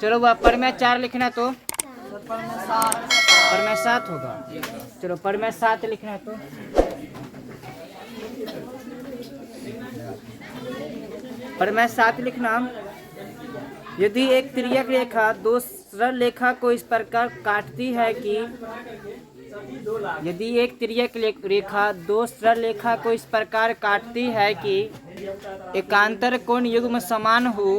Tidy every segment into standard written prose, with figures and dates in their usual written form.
चलो वह पर में 4 लिखना तो पर में 7 होगा। चलो पर में 7 लिखना तो पर में 7 लिखना। यदि एक तिर्यक रेखा दो सरल रेखा को इस प्रकार काटती है कि यदि एक तिर्यक रेखा दो सरल रेखा को इस प्रकार काटती है कि एकांतर कोण युग्म समान हो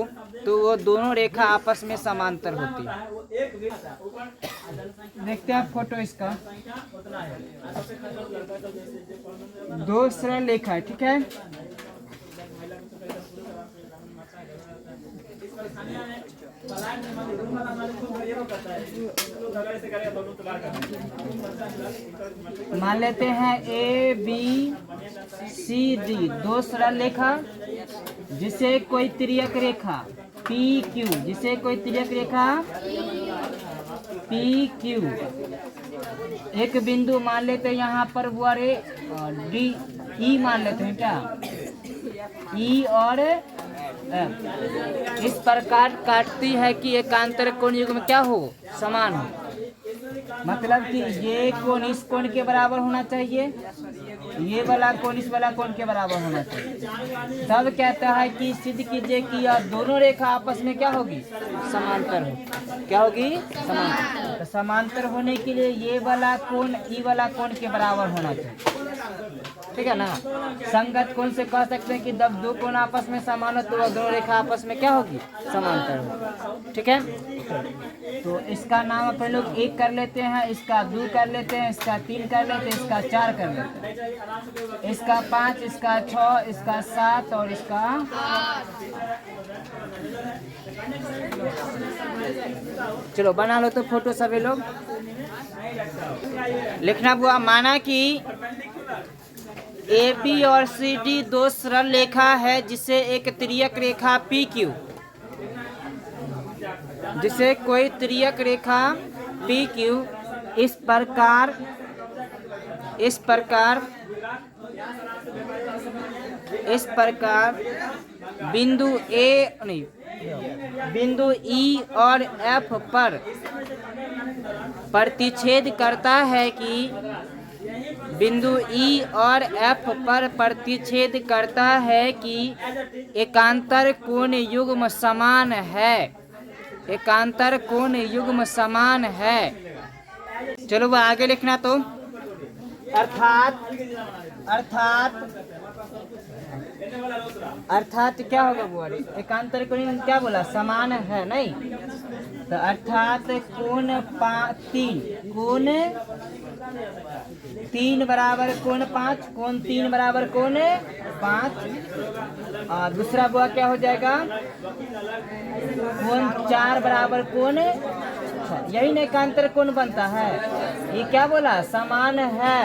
तो वो दोनों रेखा आपस में समांतर होती है। देखते हैं आप फोटो इसका। दो सरल रेखा है, ठीक है। मान लेते हैं ए बी सी डी दो सरल रेखा जिसे कोई तिर्यक रेखा पी क्यू जिसे कोई तिर्यक रेखा पी क्यू एक बिंदु मान लेते हैं यहाँ पर वो रे डी ई मान लेते हैं क्या ई और इस प्रकार काटती है कि एकांतर कोण युग्म क्या हो समान हो। मतलब कि ये कोण इस कोण के बराबर होना चाहिए, ये वाला कोण इस वाला कोण के बराबर होना चाहिए। तब कहता है कि सिद्ध कीजिए कि यह दोनों रेखा आपस में क्या होगी समांतर हो। क्या होगी समांतर। तो समांतर होने के लिए ये वाला कोण ई वाला कोण के बराबर होना चाहिए, ठीक है ना। संगत कोण से कह सकते हैं कि जब दो कोण आपस में समान हो तो वह दोनों रेखा आपस में क्या होगी समांतर होगी, ठीक है। तो इसका नाम अपन लोग 1 कर लेते हैं, इसका 2 कर लेते हैं, इसका 3 कर लेते हैं, इसका 4 कर लेते हैं, इसका 5, इसका 6, इसका 7 और इसका चलो बना लो तो फोटो सभी लोग। लिखना हुआ माना कि ए बी और सी डी दो सरल रेखा है जिसे एक तिर्यक रेखा पी क्यू जिसे कोई तिर्यक रेखा पी क्यू इस प्रकार बिंदु ए नहीं बिंदु ई और एफ पर प्रतिच्छेद करता है कि बिंदु ई और एफ पर प्रतिच्छेद करता है कि एकांतर कोण युग्म समान है। एकांतर कोण युग्म समान है। चलो वो आगे लिखना तो अर्थात क्या होगा वो एकांतर कोण क्या बोला समान है नहीं। तो अर्थात कोण 3 बराबर कोण 5 कोण 3 बराबर कोण 5 और दूसरा बुआ क्या हो जाएगा कोण 4 बराबर कोण 6। यही ना एकांतर कोण बनता है। ये क्या बोला समान है।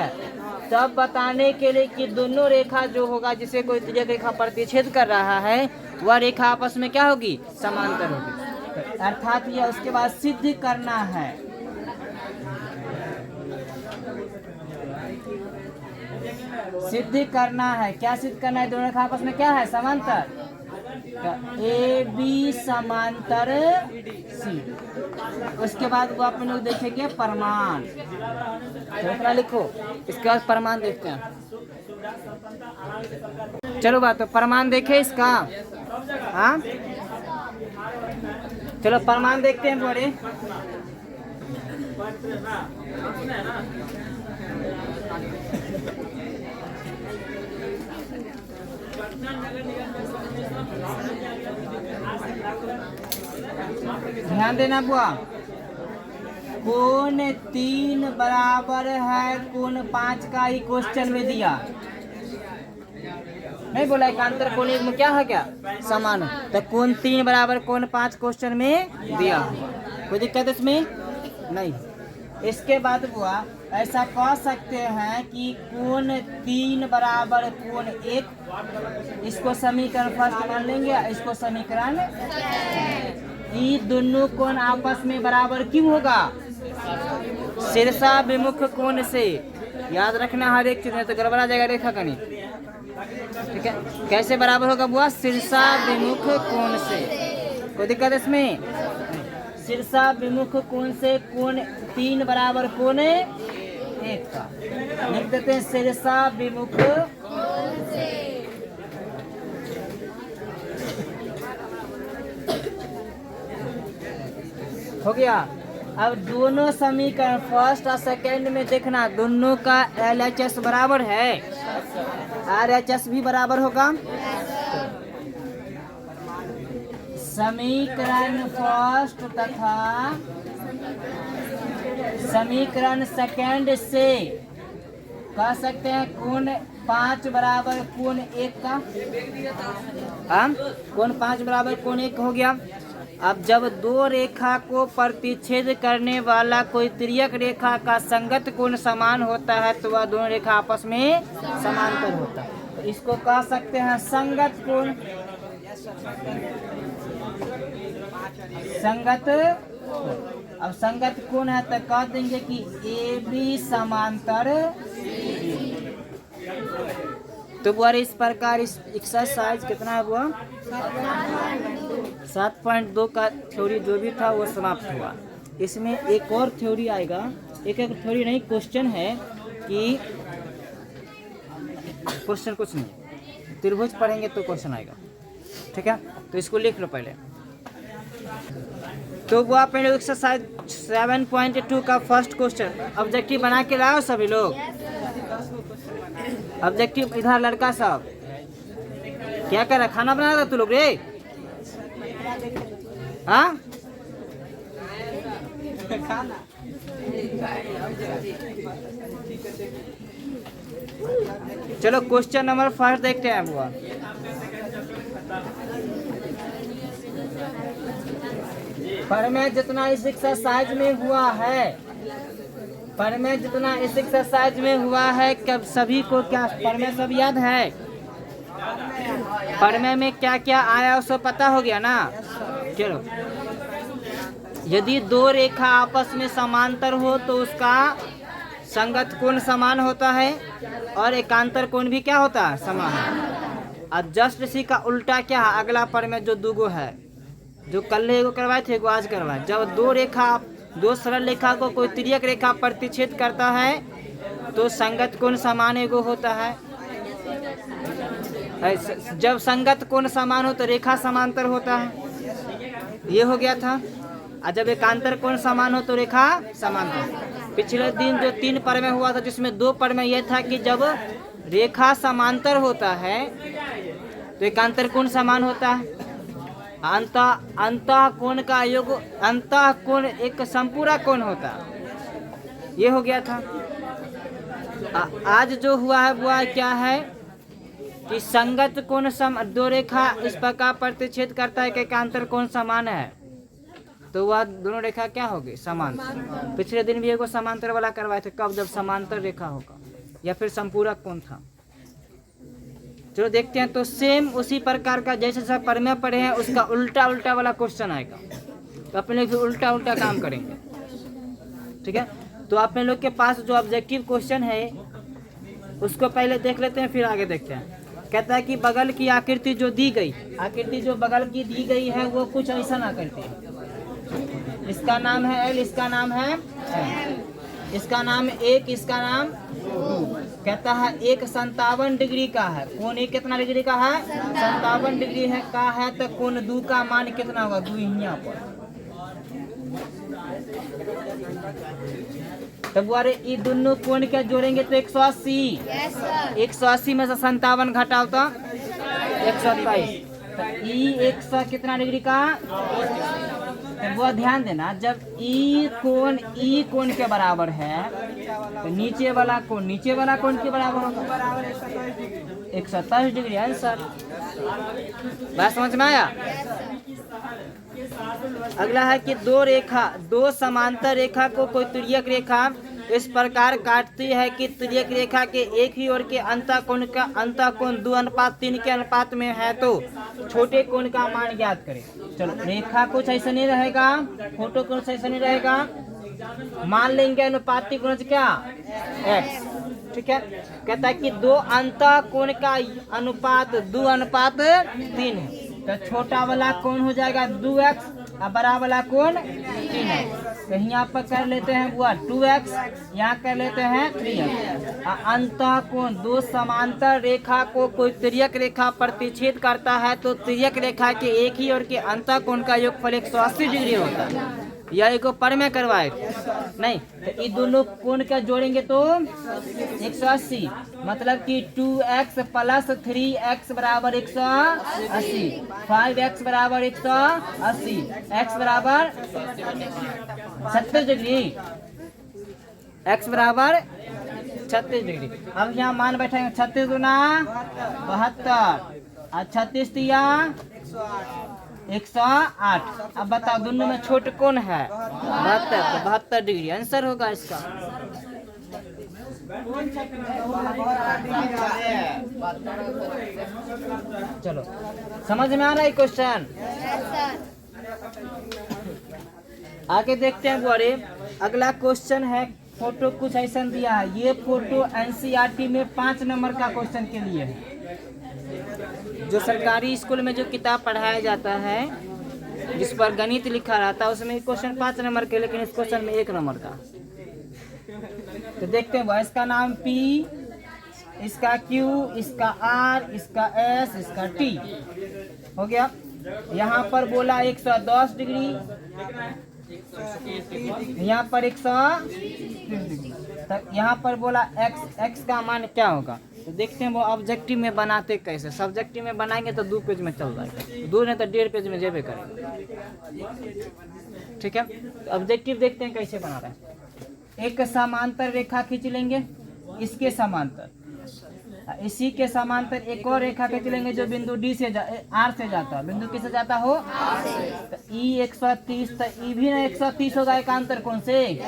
तब बताने के लिए कि दोनों रेखा जो होगा जिसे कोई तिर्यक रेखा प्रतिच्छेद कर रहा है वह रेखा आपस में क्या होगी समांतर होगी। अर्थात यह उसके बाद सिद्ध करना है। सिद्ध करना है। क्या सिद्ध करना है। दोनों रेखा आपस में क्या है समांतर। ए बी समांतर सी। उसके बाद वो अपन लोग देखेंगे प्रमाण। तो लिखो इसके बाद प्रमाण देखते हैं। चलो बात तो प्रमाण देखे इसका। हाँ चलो प्रमाण देखते हैं बड़े। ध्यान देना बुआ। कोण 3 बराबर है कोण 5 का ही क्वेश्चन में दिया नहीं बोला एकांतर कोण युग्म क्या है क्या समान। तो कोण 3 बराबर कोण 5 क्वेश्चन में दिया। कोई दिक्कत इसमें नहीं। इसके बाद बुआ ऐसा कह सकते हैं कि कोण 3 बराबर कोण 1 इसको समीकरण फर्स्ट मान लेंगे। इसको समीकरण ये दोनों कोण आपस में बराबर क्यों होगा शीर्षाभिमुख कोण से। याद रखना हर एक चीज में तो गड़बड़ा जाएगा रेखा कहीं। ठीक है कैसे बराबर होगा बुआ शीर्षाभिमुख कोण से। कोई दिक्कत इसमें। शीर्षाभिमुख कोण से कोण 3 बराबर कोण 1 का। लिख देते हैं शीर्षाभिमुख हो गया। अब दोनों समीकरण फर्स्ट और सेकेंड में देखना, दोनों का LHS बराबर है, RHS भी बराबर होगा। समीकरण फर्स्ट तथा समीकरण सेकेंड से कह सकते हैं कोण 5 बराबर कोण 1 का। हम कोण 5 बराबर कोण 1 हो गया। अब जब दो रेखा को प्रतिच्छेद करने वाला कोई तिर्यक रेखा का संगत कोण समान होता है तो वह दोनों रेखा आपस में समांतर होता है, तो इसको कह सकते हैं संगत कोण। संगत, अब संगत कोण है तो कह देंगे कि AB समांतर। तो वो इस प्रकार इस एक्सरसाइज कितना हुआ 7.2 का थ्योरी जो भी था वो समाप्त हुआ। इसमें एक और थ्योरी आएगा, एक थ्योरी नहीं क्वेश्चन है कि क्वेश्चन कुछ नहीं, त्रिभुज पढ़ेंगे तो क्वेश्चन आएगा, ठीक है। तो इसको लिख लो पहले। तो वो आप एक्सरसाइज 7.2 का फर्स्ट क्वेश्चन ऑब्जेक्टिव बना के लाओ सभी लोग। ऑब्जेक्टिव इधर लड़का सब क्या कर रहा, खाना बना रहा तू लोग रे? हाँ चलो क्वेश्चन नंबर फर्स्ट देखते हैं। हुआ प्रमेय जितना इस एक्सरसाइज में हुआ है, प्रमेय जितना इस एक्सरसाइज में हुआ है, कब सभी को क्या प्रमेय सब याद है? प्रमेय में क्या क्या आया उसको पता हो गया ना। चलो, यदि दो रेखा आपस में समांतर हो तो उसका संगत कोण समान होता है और एकांतर कोण भी क्या होता है, समान। और जस्ट इसी का उल्टा क्या है, अगला प्रमेय जो दूगो है, जो कल एगो करवाए थे एगो आज करवाए। जब दो सरल रेखा को कोई तिर्यक रेखा प्रतिच्छेद करता है तो संगत कोण समान एगो होता है। जब संगत कोण समान हो तो रेखा समांतर होता है, ये हो गया था। और जब एकांतर कोण समान हो तो रेखा समांतर। पिछले दिन जो 3 प्रमेय हुआ था जिसमें 2 प्रमेय यह था कि जब रेखा समांतर होता है तो एकांतर कोण समान होता है। अंतः कोण का योग अंतः कोण एक संपूरक कोण होता है, ये हो गया था। आज जो हुआ है वो क्या है कि संगत कोण दो रेखा इस प्रकार प्रतिच्छेद करता है कि एकांतर कोण समान है तो वह दोनों रेखा क्या होगी, समान। पिछले दिन भी एगो समांतर वाला करवाए थे, कब, जब समांतर रेखा होगा या फिर संपूरक कोण था। चलो देखते हैं। तो सेम उसी प्रकार का जैसे सब प्रमेय पढ़े हैं उसका उल्टा उल्टा वाला क्वेश्चन आएगा, तो अपने फिर उल्टा उल्टा काम करेंगे, ठीक है। तो अपने लोग के पास जो ऑब्जेक्टिव क्वेश्चन है उसको पहले देख लेते हैं फिर आगे देखते हैं। कहता है कि बगल की आकृति जो दी गई, आकृति जो बगल की दी गई है वो कुछ ऐसा आकृति है। इसका नाम है L, इसका नाम है M, इसका नाम 1, इसका नाम 2। कहता है एक 57 डिग्री का है, कोण 1 कितना डिग्री का है, 57 डिग्री है का है, तो कोण 2 का मान कितना होगा, 2 यहाँ पर। तब अरे ये दोनों कोण क्या जोड़ेंगे तो 180। 180 में से 57 घटाओ तो 127। तो ई 100 कितना डिग्री का, वो ध्यान देना, जब ई कोण के बराबर है तो नीचे वाला कोण के बराबर होगा, 127 डिग्री आंसर। बात समझ में आया। अगला है कि दो समांतर रेखा को कोई तिर्यक रेखा इस प्रकार काटती है कि तिर्यक रेखा के एक ही ओर के अंतः कोण 2:3 के अनुपात में है तो छोटे कोण का मान ज्ञात करें। चलो, रेखा कुछ ऐसा नहीं रहेगा, फोटो कुछ ऐसा नहीं रहेगा, मान लेंगे अनुपातिक गुणज क्या, x, ठीक है। कहता है कि 2 अंतः कोण का अनुपात 2:3 है तो छोटा वाला कोण हो जाएगा 2x अब बड़ा वाला कोण 3x, तो यहाँ पर कर लेते हैं बुआ 2x, यहाँ कर लेते हैं 3x। अंतः कोण, दो समांतर रेखा को कोई तिर्यक रेखा प्रतिच्छेद करता है तो तिर्यक रेखा के एक ही ओर के अंतः कोण का योगफल 180 डिग्री होता है। यह एक पर में करवाए नहीं, तो ये दोनों कोण का जोड़ेंगे तो 180, मतलब कि 2x प्लस 3x बराबर 180, 5x बराबर 180, x बराबर 36 डिग्री, x बराबर 36 डिग्री। अब यहाँ मान बैठेंगे 36 गुना 72 और 36 दिया 108। अब बताओ दोनों में छोट कौन है 72, तो 72 डिग्री आंसर होगा इसका। चलो समझ में आ रहा है क्वेश्चन? आगे देखते हैं बुआरे। अगला क्वेश्चन है, फोटो कुछ ऐसा दिया है। ये फोटो एनसीईआरटी में 5 नंबर का क्वेश्चन के लिए है। जो सरकारी स्कूल में जो किताब पढ़ाया जाता है जिस पर गणित लिखा रहता है उसमें क्वेश्चन 5 नंबर के, लेकिन इस क्वेश्चन में 1 नंबर का। तो देखते हैं, इसका नाम P, इसका Q, इसका R, इसका S, इसका T हो गया। यहाँ पर बोला 110 डिग्री, यहाँ पर 130 डिग्री, यहाँ पर बोला x का मान क्या होगा। तो देखते हैं वो ऑब्जेक्टिव में बनाते कैसे। सब्जेक्टिव में बनाएंगे तो 2 पेज में चल जाएगा, 2 नहीं तो 1.5 पेज में जेबे करेंगे। ठीक है, तो ऑब्जेक्टिव देखते हैं कैसे बना रहे हैं। एक समांतर रेखा खींच लेंगे इसके समांतर, इसी के समांतर एक और रेखा खींच लेंगे जो बिंदु डी से आर से जाता है। बिंदु किससे जाता हो? तो ई 130, तो ई भी ना 130 होगा एकांतर कौन से?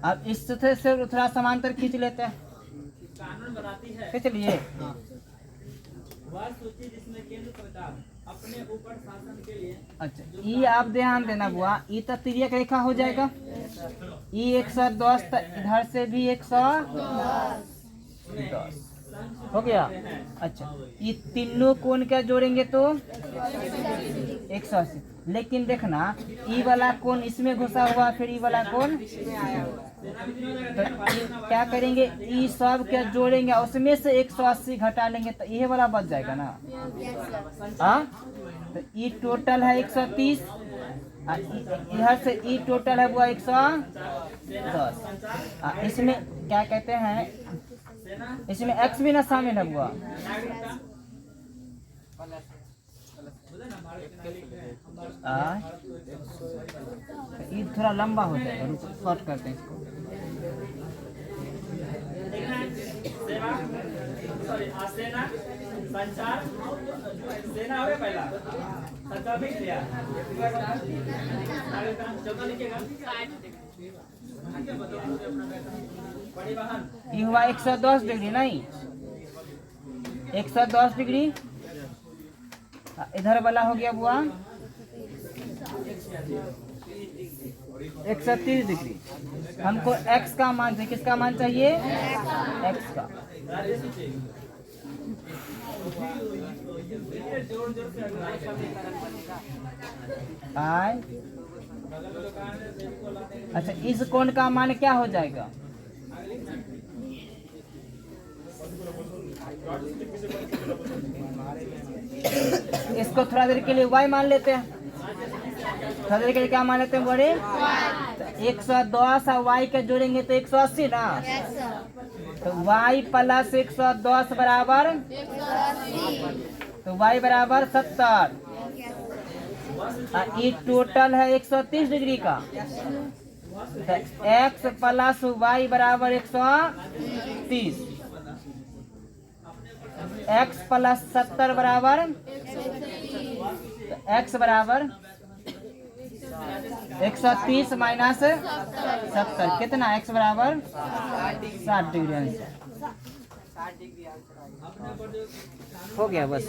अब इससे से थोड़ा समांतर खींच लेते हैं, खींच लिए। अच्छा, ये आप ध्यान देना बुआ, ये तो तिर्यक रेखा हो जाएगा। ये 110, इधर से भी 110 हो गया। अच्छा, ये तीनों कोण क्या जोड़ेंगे तो 180। लेकिन देखना, ई वाला कोण इसमें घुसा हुआ, फिर ई वाला कोण, तो क्या करेंगे, ई सब क्या जोड़ेंगे, उसमें से 180 घटा लेंगे तो ये वाला बच जाएगा ना। हाँ, तो ई टोटल है 130, इधर से ई टोटल है वो 110। इसमें क्या कहते हैं, इसमें x भी ना शामिल है बुआ। ये थोड़ा लंबा हो जाएगा, रुको शॉर्ट करते हैं इसको। ये हुआ 110 डिग्री, नहीं 110 डिग्री। इधर वाला हो गया बुआ 130 डिग्री। हमको x का मान चाहिए, किसका मान चाहिए? x का। अच्छा, इस कोण का मान क्या हो जाएगा? इसको थोड़ा देर के लिए y मान लेते हैं। थोड़ा देर के लिए क्या मान लेते हैं बड़े? तो 110 और y के जोड़ेंगे तो 180 ना। तो y प्लस 110 बराबर, तो y बराबर 70। ये टोटल है 130 डिग्री का। तो x प्लस y बराबर 130, x प्लस 70 बराबर, तो x बराबर 130 माइनस 70 कितना? x बराबर 60 डिग्री आंसर हो गया। बस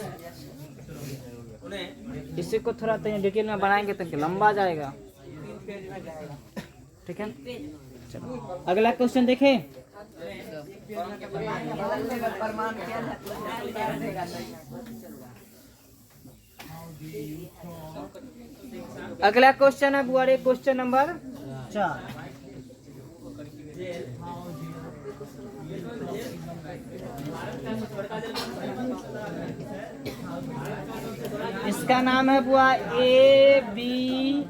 इसी को थोड़ा डिटेल में बनाएंगे तो लंबा जाएगा। ठीक है, चलो अगला क्वेश्चन देखें। अगला क्वेश्चन है बुआ रे, क्वेश्चन नंबर 4। इसका नाम है बुआ ABCD।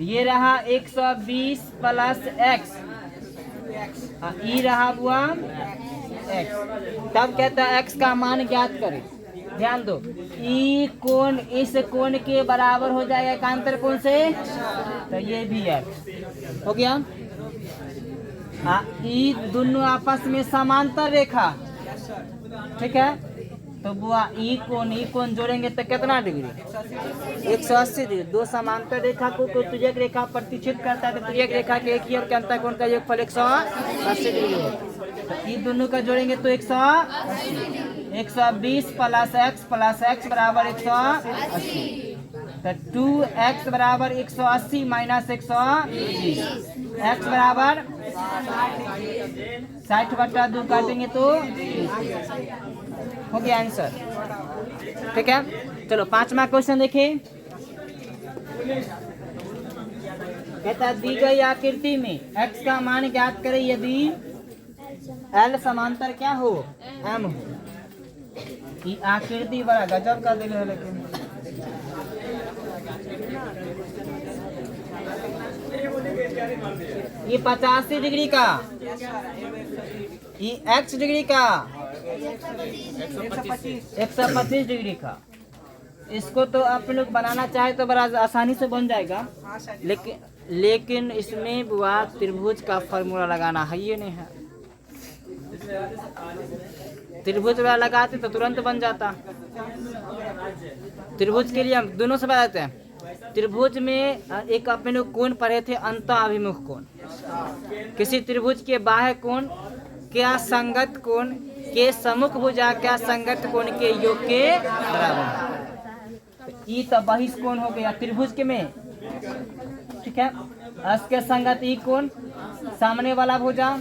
ये रहा 120 प्लस x, ई रहा बुआ x। तब कहता है x का मान ज्ञात करें। ध्यान दो, ई कोण इस कोण के बराबर हो जाएगा एकांतर कोण से, तो ये भी x हो गया। ई दोनों आपस में समांतर रेखा, ठीक है। तो बुआ ई कोण जोड़ेंगे तो कितना डिग्री? 180 डिग्री। दो समांतर रेखा को तुर्यक रेखा प्रतिच्छेद करता है तो तुर्यक रेखा के एक ही और के अंतर कोण का योगफल 180 डिग्री है। तो ई दोनों का जोड़ेंगे तो 120 प्लस x बराबर 180। तो 2x बराबर 180 माइनस 120, x बराबर 60/2 काटेंगे तो हो गया आंसर, ठीक है। चलो 5वां क्वेश्चन देखिए। कहता दी गई आकृति में x का मान ज्ञात करें यदि L समांतर क्या हो, M हो। ये आकृति बड़ा गजब का दिल है, लेकिन ये 85 डिग्री का, ये x डिग्री का, 125 डिग्री का। इसको तो आप लोग बनाना चाहे तो बड़ा आसानी से बन जाएगा, लेकिन इसमें बुआ त्रिभुज का फॉर्मूला लगाना है, ये नहीं है। त्रिभुज वाला लगाते तो तुरंत बन जाता। त्रिभुज के लिए हम दोनों से बताते हैं। त्रिभुज में एक अपने लोग कोण पढ़े थे, अंतःअभिमुख कोण। किसी त्रिभुज के बाह्य कोण क्या संगत कोण के सम्मुख भुजा क्या संगत कोण के योग के बराबर। ई तो बहिष कोण हो गया त्रिभुज के में, ठीक है। इसके संगत ई कोण, सामने वाला भुजा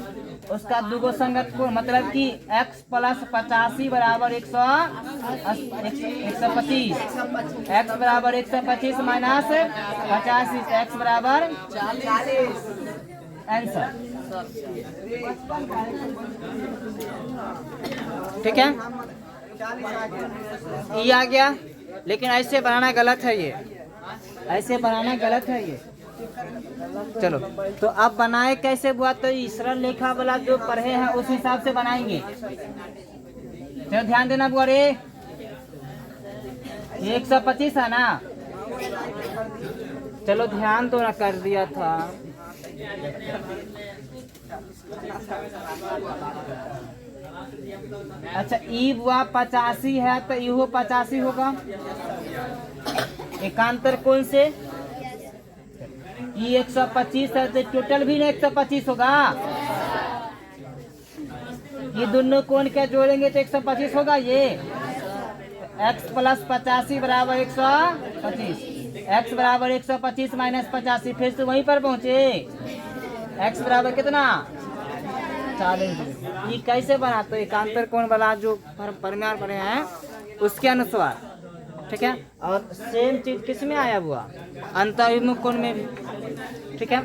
उसका दुगो संगत कोण, मतलब कि x प्लस 85 बराबर 125, x बराबर 125 माइनस 85, x बराबर 40। आंसर, ठीक है। ये आ गया, लेकिन ऐसे बनाना गलत है, ये ऐसे बनाना गलत है ये। चलो तो अब बनाए कैसे बुआ, तो सरल रेखा वाला जो पढ़े हैं उस हिसाब से बनाएंगे। चलो ध्यान देना बुआ रे, 125 है ना। चलो ध्यान तो ना कर दिया था। अच्छा ई बुआ 85 है तो इहो 85 होगा एकांतर कोण से। ये 125 है तो टोटल भी ना 125 होगा। ये दोनों कोण क्या जोड़ेंगे तो 125 होगा। ये x प्लस 85 बराबर 125, x बराबर 125 माइनस 85, फिर से वहीं पर पहुंचे। x बराबर कितना 40। ये कैसे बना, तो एकांतर कोण वाला जो परिमाण बने हैं उसके अनुसार, ठीक है। और सेम चीज किस में आया हुआ, अंतःअभिमुख कोण में भी, ठीक है।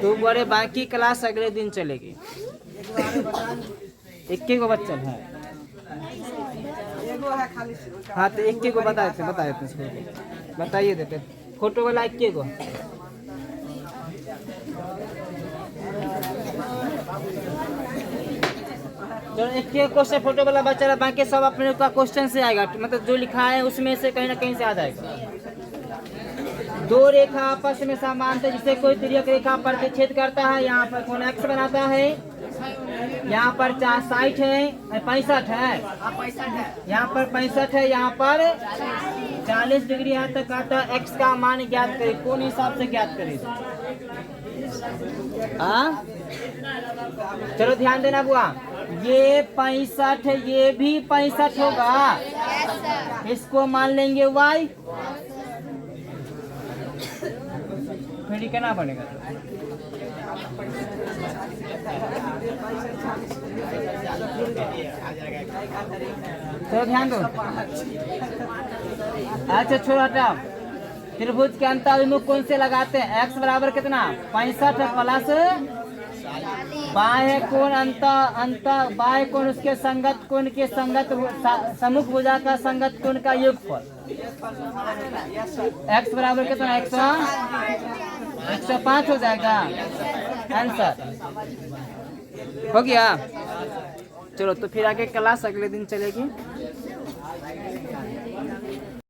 तो बड़े बाकी क्लास अगले दिन चलेगी। 21 को बच्चन है, हाँ तो 21 को बता देते इसको बताइए देते फोटो वाला 21 को। चलो 21 क्वेश्चन फोटो वाला बच्चा, बाकी सब अपने का क्वेश्चन से आएगा, मतलब जो लिखा है उसमें से कहीं ना कहीं से आ जाएगा। दो रेखा आपस में समांतर जिसे कोई तिर्यक रेखा प्रतिच्छेद करता है। यहाँ पर कोण x बनाता है, यहाँ पर 60 है 65 है, यहाँ पर 65 है, यहाँ पर 40 डिग्री है। तो कहता है x का मान ज्ञात करे, कौन हिसाब से ज्ञात करे। चलो ध्यान देना बुआ, ये 65 है, ये भी 65 होगा। इसको मान लेंगे y, फिर कहना बनेगा तो ध्यान दो। अच्छा छोड़ हटाओ। त्रिभुज के अंतःअभिमुख कोण से लगाते हैं? x बराबर कितना 65 प्लस बाह्य कोण अंत बाह्य कोण उसके संगत कोण के संगत सम्मुख भुजा का संगत कोण का योगफल। x बराबर कितना 105 हो जाएगा आंसर। हो गया। चलो तो फिर आगे क्लास अगले दिन चलेगी।